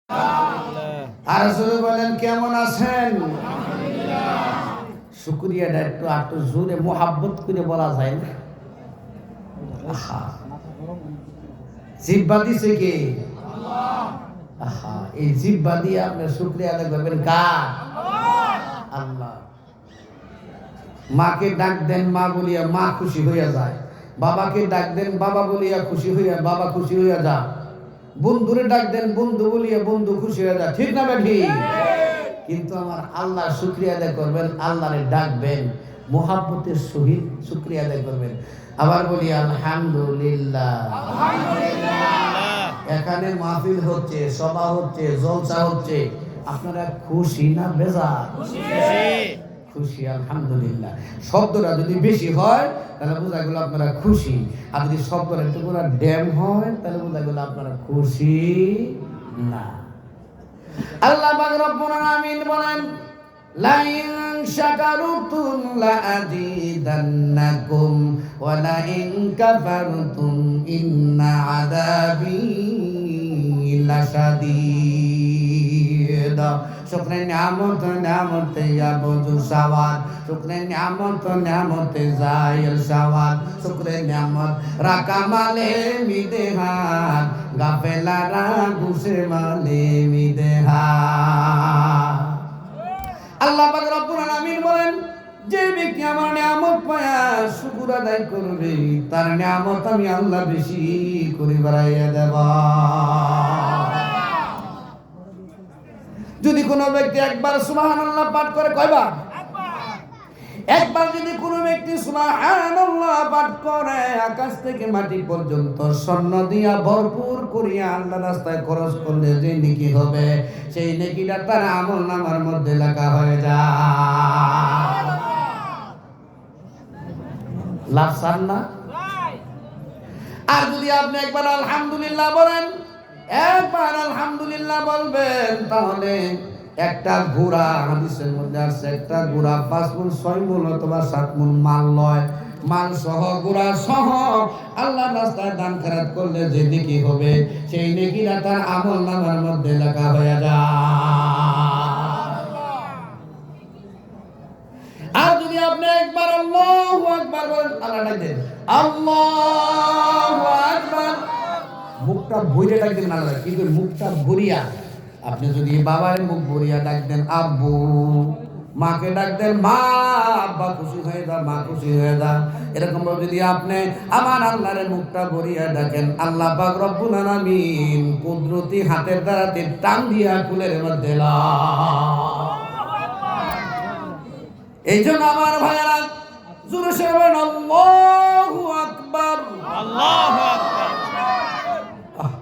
আর জোরে বলেন কেমন আছেন? শুকরিয়াটা একটু জোরে মোহাব্বত করে বলা যায় না? জিহ্বা দিছে কে? এই জিহ্বা দিয়ে আপনি শুকরিয়া আদায় করবেন কার? আল্লাহ। মাকে ডাক দেন মা বলিয়া মা খুশি হইয়া যায়, বাবাকে ডাক দেন বাবা বলিয়া খুশি হইয়া বাবা খুশি হইয়া যায়, বন্ধুরে ডাক দেন বন্ধু বলিয়া বন্ধু খুশি হয়ে যায়, ঠিক না বেঠি? কিন্তু আমার আল্লাহ শুকরিয়া আদায় করবেন, আল্লাহরে ডাকবেন, মুহাব্বতের সহিত শুকরিয়া আদায় করবেন। আবার বলি আলহামদুলিল্লাহ। এখানে মাহফিল হচ্ছে, সভা হচ্ছে, জলসা হচ্ছে, আপনারা খুশি না বেজার? খুশি, আলহামদুলিল্লাহ। শব্দটা যদি বেশি হয় তাহলে বোঝা গেল আপনারা খুশি, আর যদি শব্দটা একটু পুরো ড্যাম হয় তাহলে বোঝা গেল আপনারা খুশি না। আল্লাহ পাক রব্বুল আলামিন বলেন, লা ইন শাকারতুম লা আযীদান্নাকুম ওয়া লা ইন কাফারতুম ইন্না আযাবি লাশাদীদ। শুকরে নিয়ামত নিয়ামতে ইয়াবুদু সাওয়াদ, শুকরে নিয়ামত নিয়ামতে জাইল সাওয়াদ, শুকরে নিয়ামত রাকা মালে মিদেহাত, গাফেলারা গুসে মালে মিদেহাত। আল্লাহ পাক রব্বুল আলামিন বলেন, যে ব্যক্তি আমার নিয়ামত পায়া শুকর আদায় করবে তার নিয়ামত আমি আল্লাহ বেশি করে বাড়াইয়া দেব। যদি কোনো ব্যক্তি একবার সুবহানাল্লাহ পাঠ করে, কয়বার? একবার যদি কোনো ব্যক্তি সুবহানাল্লাহ পাঠ করে, আকাশ থেকে মাটি পর্যন্ত স্বর্ণ দিয়া ভরপুর করিয়া আল্লাহর রাস্তায় খরচ করলে যে নেকি হবে, সেই নেকিটা তার আমলনামার মধ্যে লেখা হয়ে যায়। লাভ সার না? আর যদি আপনি একবার আলহামদুলিল্লাহ বলেন, একবার আলহামদুলিল্লাহ বলবেন, তাহলে একটা ঘোড়া, হাদিসের মধ্যে আছে, একটা ঘোড়া 5 মণ 6 মণ অথবা 7 মণ মাল লয়, মাল সহ ঘোড়া সহ আল্লাহর রাস্তায় দান খয়রাত করলে যে নেকি হবে, সেই নেকিটা তার আমলনামার মধ্যে লেখা হয়ে যায়। আর যদি আপনি একবার আল্লাহু আকবার বলেন, আল্লাহ ডাক দেন, আল্লাহু আকবার, মুখটা ভরে ডাক দেন আল্লাহ, কিন্তু মুখটা ভরিয়া আপনি যদি বাবার মুখ ভরিয়া ডাক দেন আব্বু, মাকে ডাক দেন মা, আব্বা খুশি হয়ে যা, মা খুশি হয়ে যা, এরকম যদি আপনি আমার আল্লাহর মুখটা ভরিয়া ডাকেন, আল্লাহ পাক রব্বুল আলামিন কুদরতি হাতের দ্বারাতে টান দিয়া কুলের মধ্যে এই জন্য আমার ভাইয়েরা জোরে সরে বলেন আল্লাহু আকবার, আল্লাহু আকবার।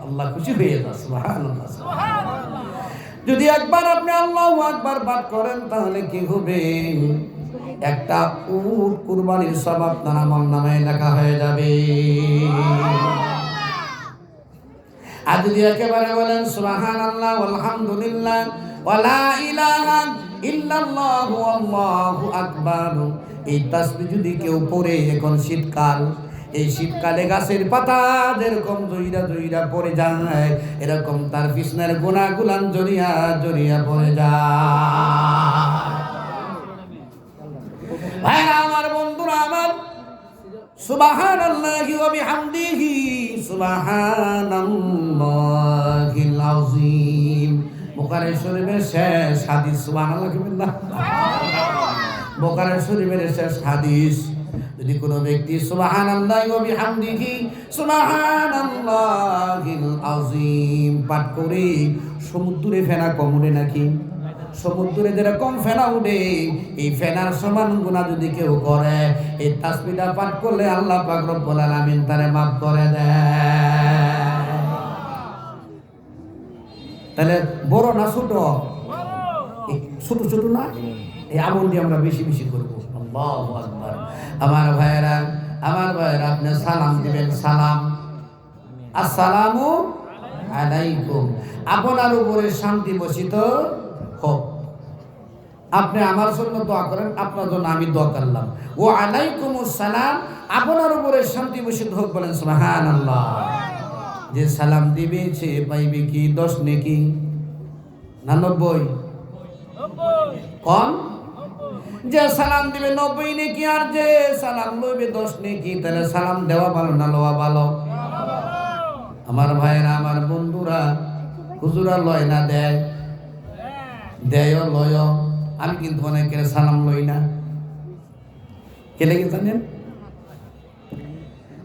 আল্লাহ খুশি হয়ে যায়, সুবহানাল্লাহ, সুবহানাল্লাহ। যদি একবার আপনি আল্লাহু আকবার পাঠ করেন তাহলে কি হবে? একটা উট কুরবানির সওয়াব আপনার আমলনামায় লেখা হয়ে যাবে। আর যদি একেবারে বলেন সুবহানাল্লাহ আলহামদুলিল্লাহ ওয়া লা ইলাহা ইল্লাল্লাহু আল্লাহু আকবার, এই তাসবিহ যদি কেউ পড়ে, এখন শীতকাল, এই শীতকালে গাছের পাতা যেরকম জইরা জইরা পড়ে যায়, এরকম তার বিছনার গুনাহগুলান জড়িয়া জড়িয়া পড়ে যায়। ভাইরা আমার, বন্ধুরা আমার, সুবহানাল্লাহি ওয়া বিহামদিহি সুবহানাল্লাহিল আযীম। বুখারী শরীফের শেষ হাদিস, সুবহানাল্লাহ কিল্লাহ, বুখারী শরীফের শেষ হাদিস। যদি কোনো ব্যক্তি সুবহানাল্লাহি ওয়া বিহামদিহি সুবহানাল্লাহিল আযীম পাঠ করে, সমুদ্রে ফেনা কম উঠে নাকি? সমুদ্রে যেরকম ফেনা উঠে, এই ফেনার সমান গুনাহ যদি কেউ করে, এই তাসবিহটা পাঠ করলে আল্লাহ পাক রব্বুল আলামিন তারে মাফ করে দেয়। তাহলে বড় না ছোট? ছোট ছোট না? এই আমল দিয়ে আমরা বেশি বেশি করবো। আল্লাহু আকবার। আমার ভাইয়েরা, আমার ভাইয়েরা, আপনি সালাম দিবেন, সালাম, আসসালামু আলাইকুম, আপনার উপরে শান্তি বর্ষিত হোক। আপনি আমার জন্য দোয়া করেন, আপনার জন্য আমি দোয়া করলাম। ওয়া আলাইকুমুস সালাম, আপনার উপরে শান্তি বর্ষিত হোক, বলেন সুবহানাল্লাহ। যে সালাম দিবে সে পাইবে কি 10 নেকি? না 90? কম? যে সালাম দিবে 90 নেকি, আর যে সালাম লইবে 10 নেকি। তাহলে সালাম দেওয়া ভালো না লওয়া ভালো? আমার ভাইরা, আমার বন্ধুরা, হুজুরা লয় না দেয়? দেয় লয়। আমি কিন্তু অনেকের সালাম লই না। কে লেগে জানেন?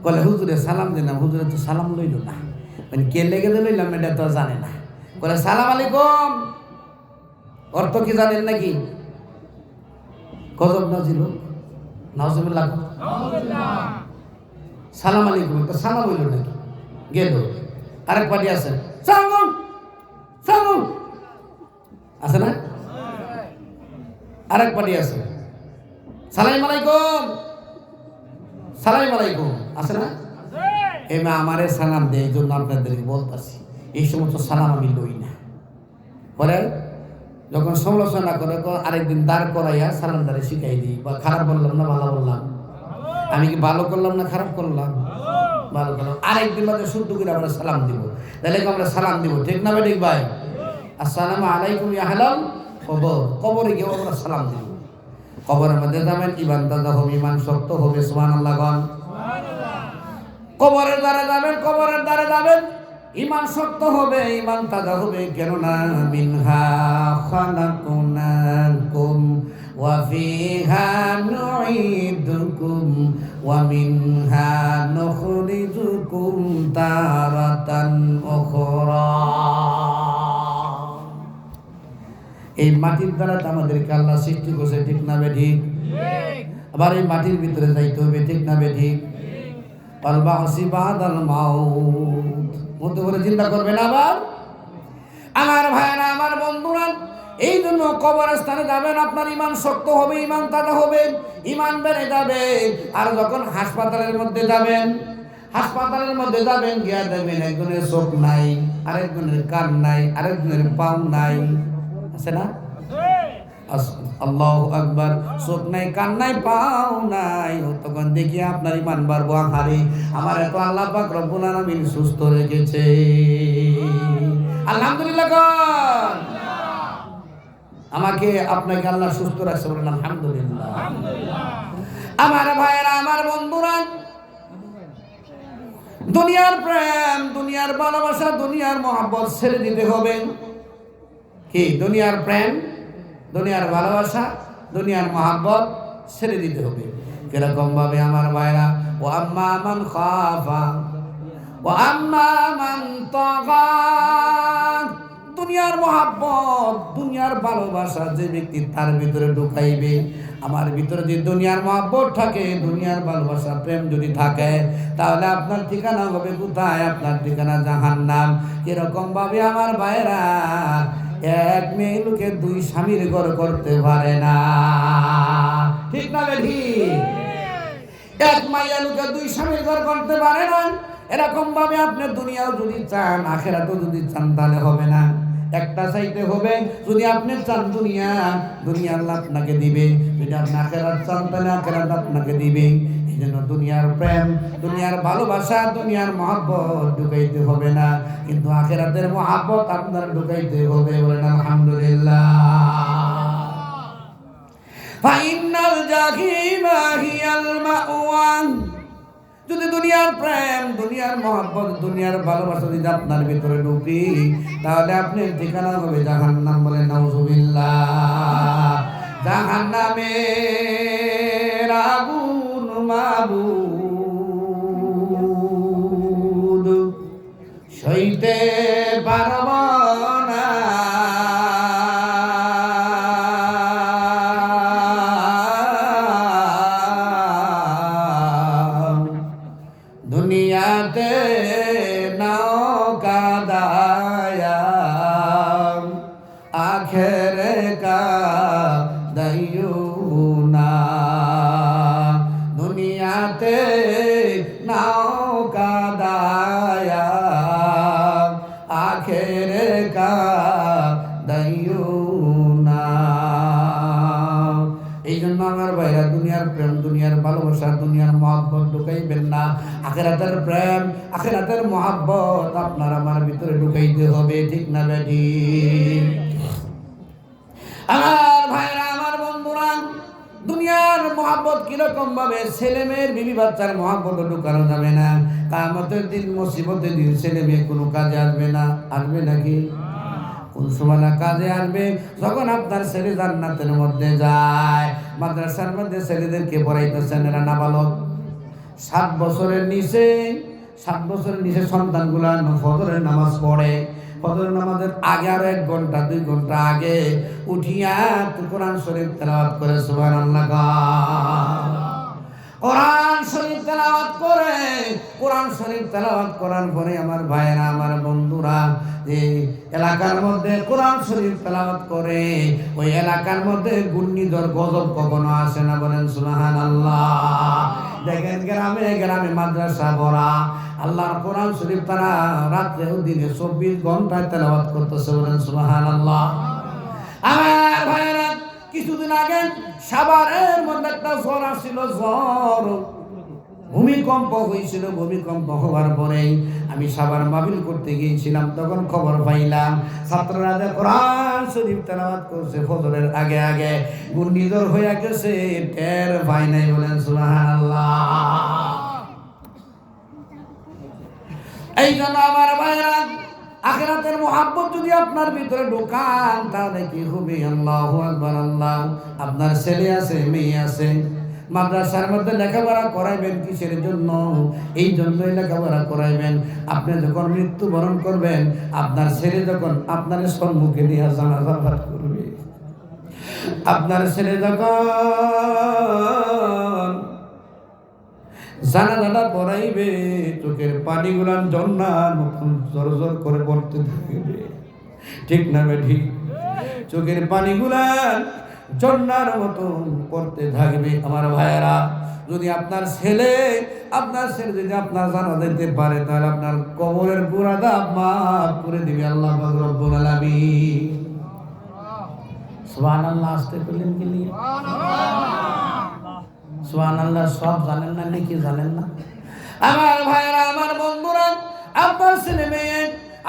বলে হুজুরে সালাম দিলাম, হুজুরে তো সালাম লইল না। মানে কে লেগে লইলাম এটা তো জানে না। বলে সালাম আলাইকুম, অর্থ কি জানেন নাকি? গজব নাজিল নাউজুবিল্লাহ। সালাম আলাইকুম, তো সালাম হইল নাকি? গেল। আরেক পার্টি আছে, সালাম সালাম আছে না? আরেক পার্টি আছে, সালাম আলাইকুম সালাম আলাইকুম আছে না? এমা আমারে সালাম দেয়, এই জন্য আপনাদেরকে বলতেছি এই সমস্ত সালাম আমি লই না। পরে যখন সমালোচনা করে আরেকদিন দাঁড় করাইয়া সালাম দাঁড়ে শিখাই দিই। বা খারাপ বললাম না ভালো বললাম? আমি কি ভালো করলাম না খারাপ করলাম? ভালো করলাম। আরেকদিন বাদে শুদ্ধ করে আমরা সালাম দিব। তাহলে আমরা সালাম দিব, ঠিক না ঠিক ভাই? আসসালামু আলাইকুম ইয়া আহলাল কবর। কবরে গিয়ে আমরা সালাম দিব। কবরের মধ্যে যাবেন, ইমান তাজা হবে, ইমান শক্ত হবে। সুবহানাল্লাহ গান। কবরের দ্বারে যাবেন, কবরের দ্বারে যাবেন, ইমান শক্ত হবে, ইমান তাজা হবে। কেননা মিনহা খালাকনাকুম ওয়া ফিহা নুঈদুকুম ওয়া মিনহা নুখরিজুকুম তারাতান উখরা। এই মাটির দ্বারা আমাদেরকে আল্লাহ সৃষ্টি করেছে, ঠিক না বেঠিক? আবার এই মাটির ভিতরে যাইতে হবে, ঠিক না বেঠিক? আল-বা'সি বা'দাল মাউত, মত করে চিন্তা করবেন আবার। আমার ভাইরা, আমার বন্ধুরা, এই জন্য কবরস্থানে যাবেন, আপনার ইমান শক্ত হবে, ইমান তাজা হবে, ইমান বেড়ে যাবে। আর যখন হাসপাতালের মধ্যে যাবেন, হাসপাতালের মধ্যে যাবেন, গিয়া দেখবেন একজনের চোখ নাই, আরেকজনের কান নাই, আরেকজনের পাও নাই, আছে না? আল্লাহু আকবার। চোখ নাই, কান নাই, পাও নাই। তখন দেখি আপনার ইমান বাড়বো, আহারে আমার এত আল্লাহ পাক রব্বুল আলামিন সুস্থ রেখেছে। আলহামদুলিল্লাহ কোন? আমাকে আপনাকে আল্লাহ সুস্থ রাখছে, বলেন আলহামদুলিল্লাহ। আমার ভাইয়েরা, আমার বন্ধুরা, দুনিয়ার প্রেম, দুনিয়ার ভালোবাসা, দুনিয়ার মহব্বত ছেড়ে দিতে হবে। কি? দুনিয়ার প্রেম, দুনিয়ার ভালোবাসা, দুনিয়ার মহব্বত ছেড়ে দিতে হবে। কিরকম ভাবে আমার ভাইরা? ও আম্মা মান খাফা ও আম্মা মান তাগা। দুনিয়ার মহব্বত, দুনিয়ার ভালোবাসা যে ব্যক্তি তার ভিতরে ঢুকাইবে, আমার ভিতরে যদি দুনিয়ার মহব্বত থাকে, দুনিয়ার ভালোবাসা, প্রেম যদি থাকে, তাহলে আপনার ঠিকানা হবে কোথায়? আপনার ঠিকানা জাহান্নাম। কিরকম ভাবে আমার ভাইরা? এক মেয়ে লোকে দুই স্বামীর ঘর করতে পারে না, ঠিক না বেঠি? এক মাইয়া লোকে দুই স্বামীর ঘর করতে পারে না। এরকম ভাবে আপনি দুনিয়াও যদি চান, আখেরাতও যদি চান, তাহলে হবে না। একটা চাইতে হবে। যদি আপনি চান দুনিয়া, দুনিয়া আল্লাহ আপনাকে দিবে। যদি আপনি আখেরাত চান, তাহলে আখেরাত আপনাকে দিবে। এই জন্য দুনিয়ার প্রেম, দুনিয়ার ভালোবাসা, দুনিয়ার মহব্বত ঢুকাইতে হবে না, কিন্তু আখেরাতের মহব্বত আপনার ঢুকাইতে হবে। বলেন আলহামদুলিল্লাহ। ফাইনাল জাহিমা হিয়াল মাওয়া। যদি দুনিয়ার প্রেম, দুনিয়ার মহব্বত, দুনিয়ার ভালোবাসা যদি আপনার ভিতরে ঢুকি, তাহলে আপনার ঠিকানা হবে জাহান্নাম। বলেন নাউজুবিল্লাহ। জাহান্নামের আগুন মাবুদ সইতে পারব না। দুনিয়াতে নৌকা দায়া, আখেরে কা দাইয়ু না। দুনিয়াতে নৌকা দায়া, আখেরে কা দাইয়ু না। এই জন্য আমার ভাইরা, দুনিয়ার প্রেম, দুনিয়ার ভালোবাসা, দুনিয়ার মহব্বত ঢুকাইবেন না। আখিরাতের প্রেম, আখিরাতের মহব্বত আপনার আমার ভিতরে ঢুকাইতে হবে, ঠিক না বেঠিক? আমার ভাইরা, আমার বন্ধুরা, দুনিয়ার মহব্বত কিরকম ভাবে ছেলে মেয়ের বিবি বাচ্চার মহব্বত ঢুকানো যাবে না। কিয়ামতের দিন, মুসিবতের দিন ছেলে মেয়ে কোনো কাজে আসবে না। আসবে নাকি? কোন সময় কাজে আসবে? যখন আপনার ছেলে জান্নাতের মধ্যে যায়। মাদ্রাসার মধ্যে ছেলেদেরকে পড়াইতেছেন, এরা নাবালক, 7 বছরের নিচে, 7 বছরের নিচে সন্তানগুলা ফজরের নামাজ পড়ে। ফজরের নামাজের আগে আরো 1 ঘন্টা 2 ঘন্টা আগে উঠিয়া কোরআন শরীফ তেলাওয়াত করে সুবহানাল্লাহ। কোরআন শরীফ তেলাওয়াত করে, কোরআন শরীফ তেলাওয়াত করার পরে আমার ভাইয়েরা, আমার বন্ধুরা, যে এলাকার মধ্যে কোরআন শরীফ তেলাওয়াত করে, ওই এলাকার মধ্যে ঘূর্ণিঝড় গজব কখনো আসে না। বলেন সুবহানাল্লাহ। দেখেন গ্রামে গ্রামে মাদ্রাসা ভরা, আল্লাহর কোরআন শরীফ তারা রাত্রে ও দিনে 24 ঘন্টায় তেলাওয়াত করতেছে। বলেন সুবহানাল্লাহ। আমার ভাইয়েরা, কিছুদিন আগে সাভারের মধ্যে একটা ঝড় আসছিল, ঝড়, ভূমিকম্প হয়েছিল। ভূমিকম্প হওয়ার পরে আমি সাভার মাহফিল করতে গিয়েছিলাম, তখন খবর পাইলাম ছাত্ররা যে কোরআন শরীফ তেলাওয়াত করছে ফজরের আগে আগে, ঘূর্ণিঝড় হয়ে গেছে, টের পাই নাই। বলেন সুবহানাল্লাহ। এই জন্য আমার ভাইরা, আখিরাতের মহব্বত যদি আপনার ভিতরে ঢোকান, তাহলে কি হবে? আল্লাহু আকবার। আল্লাহ, আপনার ছেলে আছে, মেয়ে আছে, মাদ্রাসার মধ্যে লেখাপড়া করাইবেন কিসের জন্য? এই জন্যই লেখাপড়া করাইবেন। আপনি যখন মৃত্যুবরণ করবেন, আপনার ছেলে যখন আপনার সম্মুখে নিয়ে জানাজা পাঠ করবে, আপনার ছেলে যখন জানাজাটা পড়াইবে, চোখের পানিগুলা ঝর্ণার মতন জোর জোর করে পড়তে থাকবে। ঠিক না ঠিক? চোখের পানিগুলা ঝর্ণার মতন পড়তে থাকবে। আমার ভাইয়েরা, যদি আপনার ছেলে যদি আপনার জানাজা দিতে পারে, তাহলে আপনার কবরের গুনাহটা মাফ করে দিবে আল্লাহ পাক রব্বুল আলামিন। সুবহানাল্লাহ। আসতে বললেন কি নিয়ে? সুবহানাল্লাহ। সব জানেন না নাকি? জানেন না? আমার ভাইরা, আমার বন্ধুরা, আপনার ছেলে মেয়ে,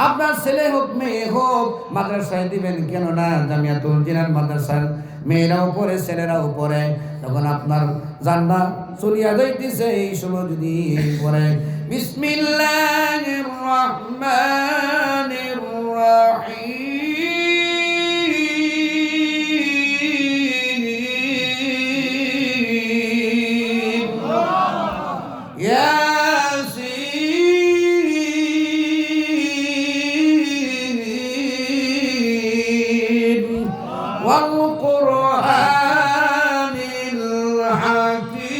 আপনার ছেলে হোক মেয়ে হোক, মাদ্রাসায় দিবেন কেন না? জামিয়াতুল জিনাত মাদ্রাসার মেয়েরাও পড়ে, ছেলেরাও পড়ে। তখন আপনার জান্নাত চলিয়া যাইতেছে, এই সময় যদি পড়ে বিসমিল্লাহির রহমানির রহিম, والقرآن الحكيم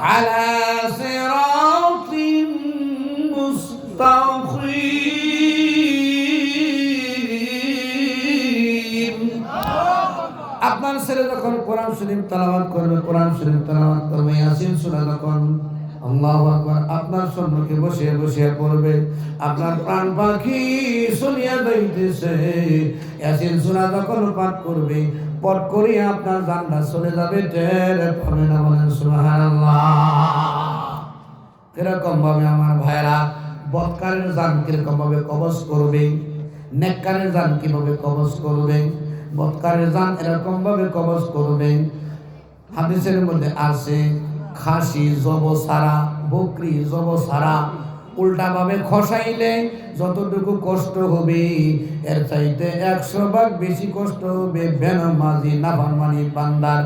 على صراط مستقيم। আপনার ছেলে যখন কোরআন শরীফ তেলাওয়াত করবে, ইয়াসিন সূরা যখন আল্লাহু আকবার আপনার সম্মুখে বসে বসে পড়বে, আপনার প্রাণ পাখি শুনিয়া যাইতেছে। ইয়াসিন সূরা যখন পাঠ করবে, পট করে আপনার জান্নাত চলে যাবে, টের পাবে না। বলেন সুবহানাল্লাহ। কিরকম ভাবে আমার ভাইরা, বদকারের জান কিরকম ভাবে কবজ করবে, নেককারের জান কিভাবে কবজ করবে? বদকারের জান এরকম ভাবে কবজ করবে। হাদিসের মধ্যে আছে, খাসি জব সারা, বকরি জব সারা উল্টা ভাবে খসাইলে যতটুকু কষ্ট হবে, এর চাইতে 100 ভাগ বেশি কষ্ট হবে বেনামাজি নাফরমানি বান্দার,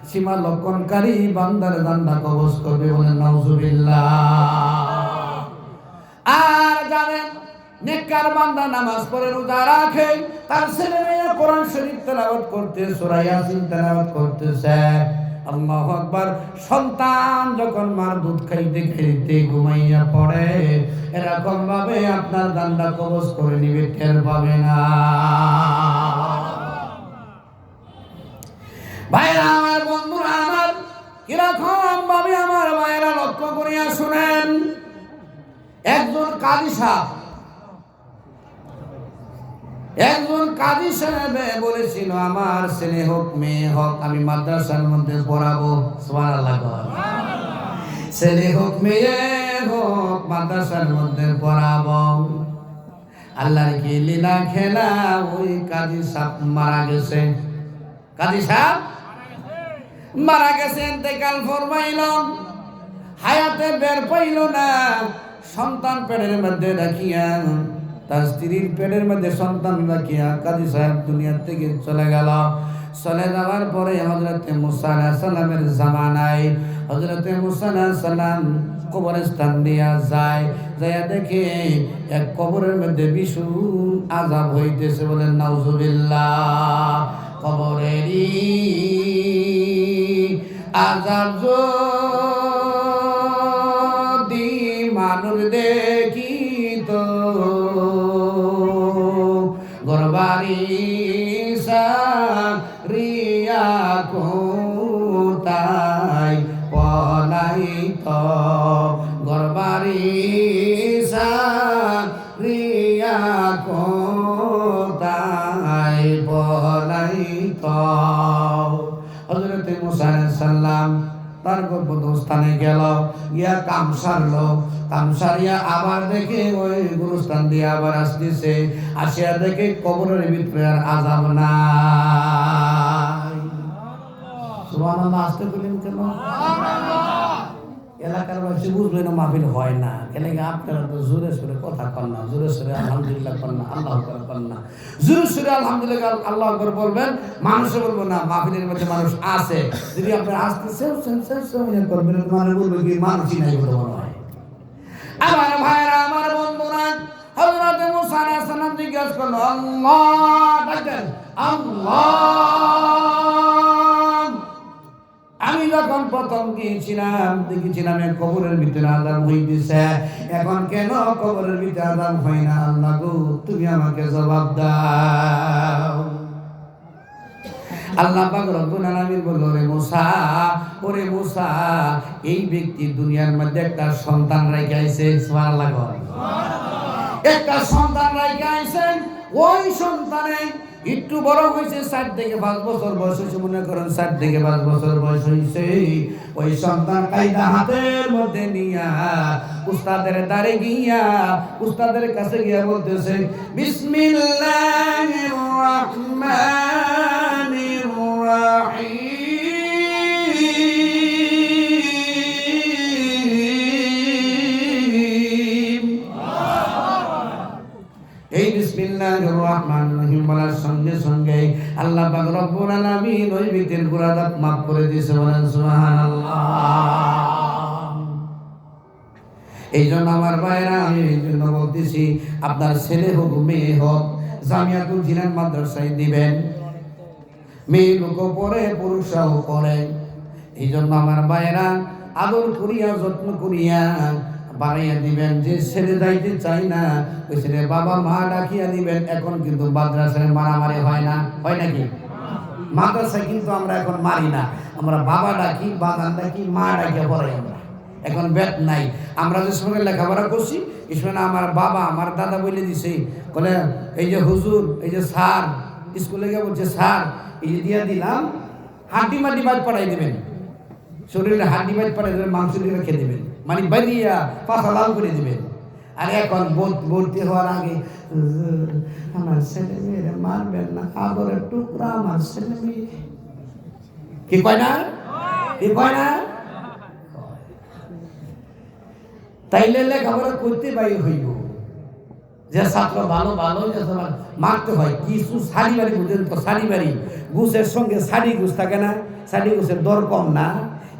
সীমা লঙ্ঘনকারী বান্দার জান্নাত কবজ করবে। বলেন নাউজুবিল্লাহ। আর জানেন, নেককার বান্দা নামাজ পড়ে, রোজা রাখে, তার ছেলে মেয়ে কোরআন শরীফ তেলাওয়াত করতে, সূরা ইয়াসিন তেলাওয়াত করতেছে। আল্লাহু আকবার। সন্তান যখন মার দুধ খাইতে খাইতে ঘুমাইয়া পড়ে, এরকম ভাবে আপনার জান্নাত কবজ করে নিবে, টের পাবে না। ভাইরা আমার, বন্ধুরা আমার, কিরকম ভাবে আমার ভাইরা লক্ষ্য করিয়া শুনেন। একজন কাজী সাহেব বলেছিল, আমার ছেলে হোক মেয়ে হোক, আমি মাদ্রাসার মধ্যে পড়াবো। সুবহানাল্লাহ। ছেলে হোক মেয়ে হোক মাদ্রাসার মধ্যে পড়াবো। আল্লাহর কি লীলা খেলা, ওই কাজী সাহেব মারা গেছে। কাজী সাহেব মারা গেছে, ইন্তেকাল ফরমাইল, হায়াতে বের পাইল না। সন্তান পেটের মধ্যে রাখিয়া, তার স্ত্রীর পেটের মধ্যে সন্তান রাখিয়া কাজী সাহেব দুনিয়া থেকে চলে গেল। চলে যাওয়ার পরে হযরতে মুসা আলাইহিস সালামের জামানায় হযরতে মুসা আলাইহিস সালাম কবরস্থান দিয়া যায়, যাইয়া দেখে এক কবরের মধ্যে ভীষণ আযাব হইতেছে। বলেন নাউজুবিল্লাহ। কবরেরই আযাব যদি মানুষ দেখিত, গরবারি সারিয়া কোথায় পলাইত, গরবারি সারিয়া কোথায় পলাইত। হযরতে মুসা আলাইহিস সালাম তার গর্ভস্থানে গেল, গিয়া কাম সারলো। কাম সারিয়া আবার দেখে ওই গুরুস্থান দিয়ে আবার আসতেছে, আসিয়া দেখে কবরের ভিতরে আর আযাব নাই। সুবহানাল্লাহ। আসতে বলেন কেন? এলাকার বাসী বুঝবে না মাহফিল হয় না কেন? আপনারা তো জোরে সোরে কথা কন না, জোরে সোরে আলহামদুলিল্লাহ কন না, আল্লাহ আকবার কন না। জোরে সোরে আলহামদুলিল্লাহ আল্লাহ আকবার বলবেন, মানুষে বলবো না মাহফিলের মধ্যে মানুষ আছে। যদি আপনারা আসতে করবেন, মানে বলবে কি মানুষই নাই বলে মনে হয়। আমার ভাইরা, আমার বন্ধুরা, হযরত মুসা আলাইহিস সালাম জিজ্ঞাসা করলো, আল্লাহ ডাকেন, আল্লাহ। আমি যখন প্রথম গিয়েছিলাম দেখেছিলাম কবরের ভিতরে আযাব হইতেছে, এখন কেন কবরের ভিতরে আযাব হয় না? আল্লাহ গো, তুমি আমাকে জবাব দাও। আল্লাহ পাক রব্বুল আলামিন বলল, ওরে মুসা, এই ব্যক্তি দুনিয়ার মধ্যে একটা সন্তান রেখে আইছে। সুবহানাল্লাহ। একটা সন্তান রেখে আইছেন, ওই সন্তানে একটু বড় হয়েছে, 4 থেকে 5 বছর বয়স হয়েছে, মনে করেন 4 থেকে 5 বছর বয়স হয়েছে। ওই সন্তান কায়দা হাতের মধ্যে নিয়া উস্তাদের দ্বারে গিয়া, উস্তাদের কাছে গিয়া বলতেছে, বিসমিল্লাহির রাহমানির রাহিম। এই বিসমিল্লাহির রাহমানির রহিম বলার সঙ্গে সঙ্গে আল্লাহ পাক রব্বুল আলামিন ওই ব্যক্তির গুনাহ মাফ করে দিয়েছে। বলেন সুবহানাল্লাহ। এই জন্য আমার ভাইরা, আমি এই জন্য বলতেছি, আপনার ছেলে হোক মেয়ে হোক, জামিয়াতুল জিনান মাদ্রাসায় দিবেন। মেয়ে লোকও পড়ে, পুরুষরাও পড়ে। এই জন্য আমার ভাইরা, আদর করিয়া যত্ন করিয়া বানাইয়া দিবেন। যে ছেলে যাইতে চাই না, ওই ছেলে বাবা মা ডাকিয়া দিবেন। এখন কিন্তু মাদ্রাসায় মারামারি হয় না, হয় নাকি? মাদ্রাসায় কিন্তু আমরা এখন মারি না, আমরা বাবা ডাকি, বাগান ডাকি, মা ডাকিয়া পড়াই। আমরা এখন ব্যাট নাই। আমরা যে সময় লেখাপড়া করছি, এই সময় আমার বাবা আমার দাদা বলে দিছে, বলে এই যে হুজুর, এই যে স্যার, স্কুলে গিয়ে বলছে স্যার, এই যে দিয়া দিলাম, হাড্ডি মাড্ডি বাদ পড়াই দেবেন, শরীরে হাড্ডি বাদ পড়াই দেবেন, মাংস দিয়ে রেখে দেবেন, মানে বাড়িয়া পাতা লাল করে দেবেন। আর এখন ভর্তি হওয়ার আগে, আমার ছেলে মেয়েরা মারবেন না, আদরের টুকরা আমার ছেলে মেয়ে, কি কয় না? কি কয় না? তাইলে লেখাপড়া করতে বাইর হইব। যে ছাত্র ভালো ভালো মারতে হয়। কিছু শাড়ি বাড়ি বুঝেন তো, শাড়ি বাড়ি গুছের সঙ্গে শাড়ি গুছ থাকে না, শাড়ি গুছের দর কম না,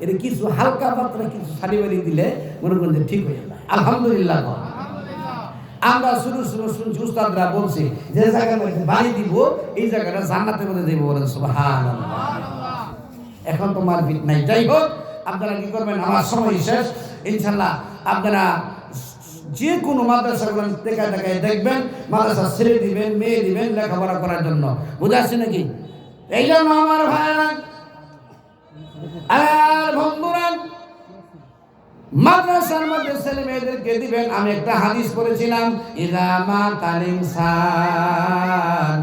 এটা কিছু হালকা পাতলা কিছু শাড়ি বাড়ি দিলে মনে করেন যে ঠিক হয়ে যায়। আলহামদুলিল্লাহ। আমরা শুরু শুনছি উস্তাদরা বলছে, যে জায়গার মধ্যে বাড়ি দিব এই জায়গাটা জান্নাতের মধ্যে দেবো। বলেন সুবহানাল্লাহ। এখন তো মারপিট নাই। যাই হোক, আপনারা কি করবেন, আমার সময় শেষ। ইনশাল্লাহ আপনারা যে কোনো মাদ্রাসাগুলো দেখায় দেখায় দেখবেন, মাদ্রাসা ছেড়ে দিবেন, মেয়ে দিবেন লেখাপড়া করার জন্য। বুঝে আসছে নাকি? এই জন্য আমার ভাইরা আর বন্ধুরা, মাদ্রাসার মধ্যে ছেলে মেয়েদেরকে দিবেন। আমি একটা হাদিস পড়েছিলাম, ইযা মাতাল ইনসান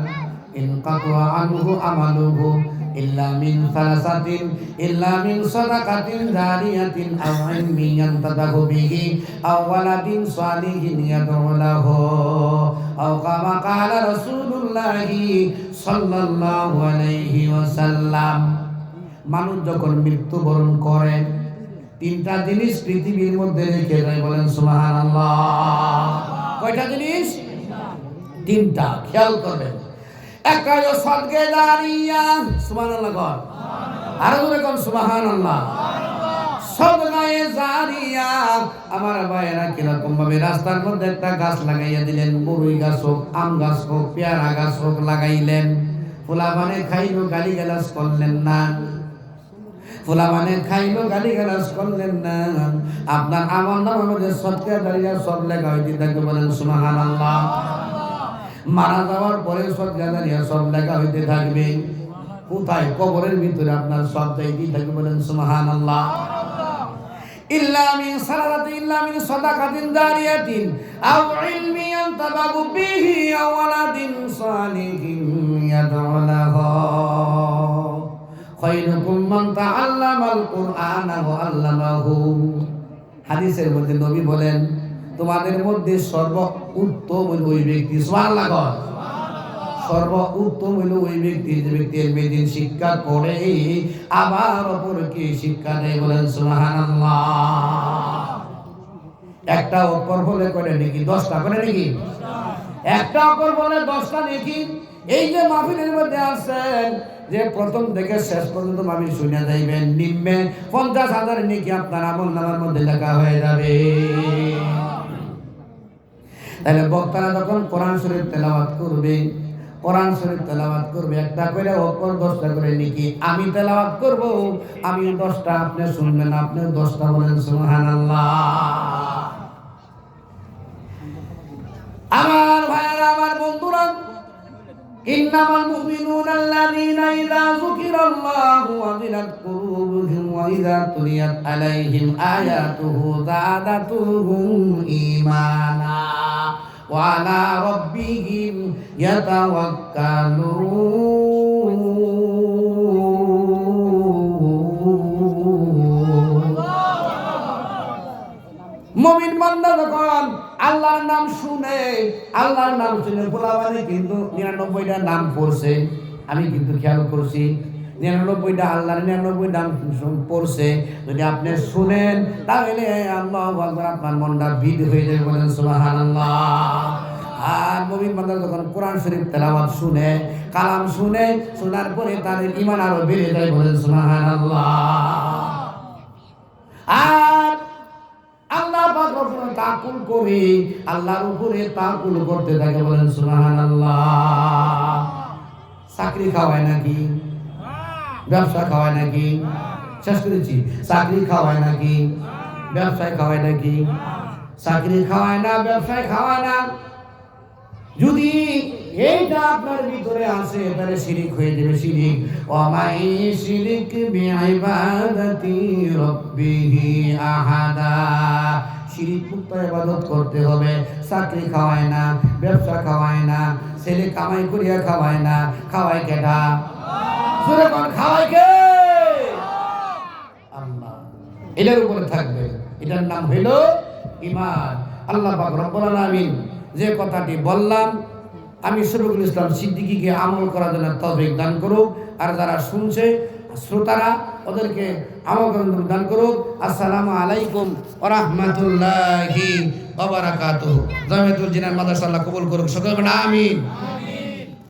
ইনকাতা আনহু আমালুহু ইল্লা মিন সালাসাতিন ইল্লা মিন সাদাকাতিন জারিয়াতিন আও ইলমিন ইয়ানতাদাহু বিহি আও ওয়ালাদিন সালিহিন ইয়াদউ লাহু আও কামা ক্বালা রাসূলুল্লাহি সাল্লাল্লাহু আলাইহি ওয়াসাল্লাম। মানুষ যখন মৃত্যুবরণ করে তিনটা জিনিস পৃথিবীর মধ্যে রেখে যায়, বলেন সুবহানাল্লাহ। কয়টা জিনিস? তিনটা, খেয়াল করবেন। একটা হলো সদকা জারিয়া, সুবহানাল্লাহ কর, আর জোরে কর সুবহানাল্লাহ। সদকা জারিয়া আমার ভাইয়েরা কিরকম ভাবে রাস্তার মধ্যে একটা গাছ লাগাইয়া দিলেন, বড়ই গাছ হোক, আম গাছ হোক, পেয়ারা গাছ হোক লাগাইলেন, ফুলাবানে খাইলো, গালিগালাজ করলেন না, ফুলাবানে খাইলো, গালিগালাজ করলেন না। আপনার আমার নামের মধ্যে সদকা জারিয়া সব লেখা হইতে থাকবে, বলেন সুবহানাল্লাহ। মারা যাওয়ার পরে সদকা জারিয়া সব লেখা হইতে থাকবে। কোথায়? কবরের ভিতরে আপনার সব চাইতেই থাকবে, বলেন সুবহানাল্লাহ। ইল্লা মিন সালাতিন ইল্লা মিন সাদাকাতিন জারিয়াতিন আও ইলমিন ইয়ানতাবাহু বিহি আও ওয়ালাদিন সালিহিন ইয়াদউ লাহু খায়রুকুম মান তাআল্লামাল কুরআনা ওয়া আল্লামাহু। হাদিসের মধ্যে নবী বলেন, তোমাদের মধ্যে সর্ব উত্তম হলো ওই ব্যক্তি, সুবহানাল্লাহ কর, সর্ব উত্তম হলো ওই ব্যক্তি যে ব্যক্তি ইলমের শিক্ষা করে আবার অপরকে শিক্ষা দেয়, বলেন সুবহানাল্লাহ। একটা অক্ষর বলে করে নাকি 10টা করে নাকি? একটা অক্ষর বলে 10টা নাকি? এই যে মাহফিলের মধ্যে আছেন, যে প্রথম থেকে শেষ পর্যন্ত মাহফিল শুনে যাইবেন, নিম্নে 50,000 নাকি আপনার আমলনামার মধ্যে লেখা হয়ে যাবে। তাহলে বক্তারা যখন কোরআন শরীফ তেলাওয়াত করবে, কোরআন শরীফ তেলাওয়াত করবে, একটা করে অক্ষর 10টা করে নাকি? আমি তেলাওয়াত করব, আমি 10টা, আপনি শুনবেন, আপনি 10টা, বলেন সুবহানাল্লাহ। আমার ভাইরা, আমার বন্ধুরা, ইন্নামাল মুমিনুনা আল্লাযীনা ইযা যুকিরাল্লাহু ওয়াজিলাত কুলুবুহুম ওয়া ইযা তুলিয়াত আলাইহিম আয়াতুহু যাদাতুহুম ঈমানা ওয়া আলা রাব্বিহিম ইয়াতাওয়াক্কালুন। মুমিন বান্দা যখন আল্লাহর নাম শুনে, আল্লাহর নাম শুনে ফুলাবানে কিন্তু 99টা নাম পড়ছে। আমি কিন্তু খেয়াল করছি 99টা আল্লাহর 99 নাম পড়ছে। যদি আপনি শুনেন তাহলে আল্লাহু আকবার, আপনার মনটা বিদ হয়ে যাবে, বলেন সুবহানাল্লাহ। আর মুমিন বান্দা যখন কোরআন শরীফ তেলাওয়াত শুনে, কালাম শুনে, শোনার পরে তার ঈমান আরো বেড়ে যায়, বলেন সুবহানাল্লাহ। আর আল্লাহ পাক রব্বুল তাকুল করে, আল্লাহর উপরে তাকুল করতে থাকে, বলেন সুবহানাল্লাহ। চাকরি খাওয়ায় নাকি? ব্যবসা খাওয়ায় নাকি? শেষ করেছি। চাকরি খাওয়ায় নাকি? ব্যবসায় খাওয়ায় নাকি? চাকরি খাওয়ায় না, ব্যবসায় খাওয়ায় না। যদি এইটা আপনার ভিতরে আসে তাহলে শিরিক হয়ে যাবে, শিরিক। ওয়ামাই শিরিক বিইবাদাতি রাব্বিহি আহাদা। শিরিক মুক্ত ইবাদত করতে হবে। চাকরি খাওয়ায় না, ব্যবসা খাওয়ায় না, ছেলে কামাই করিয়া খাওয়ায় না, খাওয়ায় কেডা? জোরে বল, খাওয়ায় কে? আল্লাহ। এটার উপরে থাকবে, এটার নাম হইল ঈমান। আল্লাহ পাক রব্বুল আলামিন যে কথাটি বললাম, আমি শরীফুল ইসলাম সিদ্দিকীকে আমল করার জন্য তৌফিক দান করুক, আর যারা শুনছে শ্রোতারা ওদেরকে আমল করার জন্য দান করুক। আসসালামু আলাইকুম ওয়া রাহমাতুল্লাহি ওয়া বারাকাতুহু। জামিয়াতুল জিনান মাদ্রাসা আল্লাহ কবুল করুক, সকলে আমিন।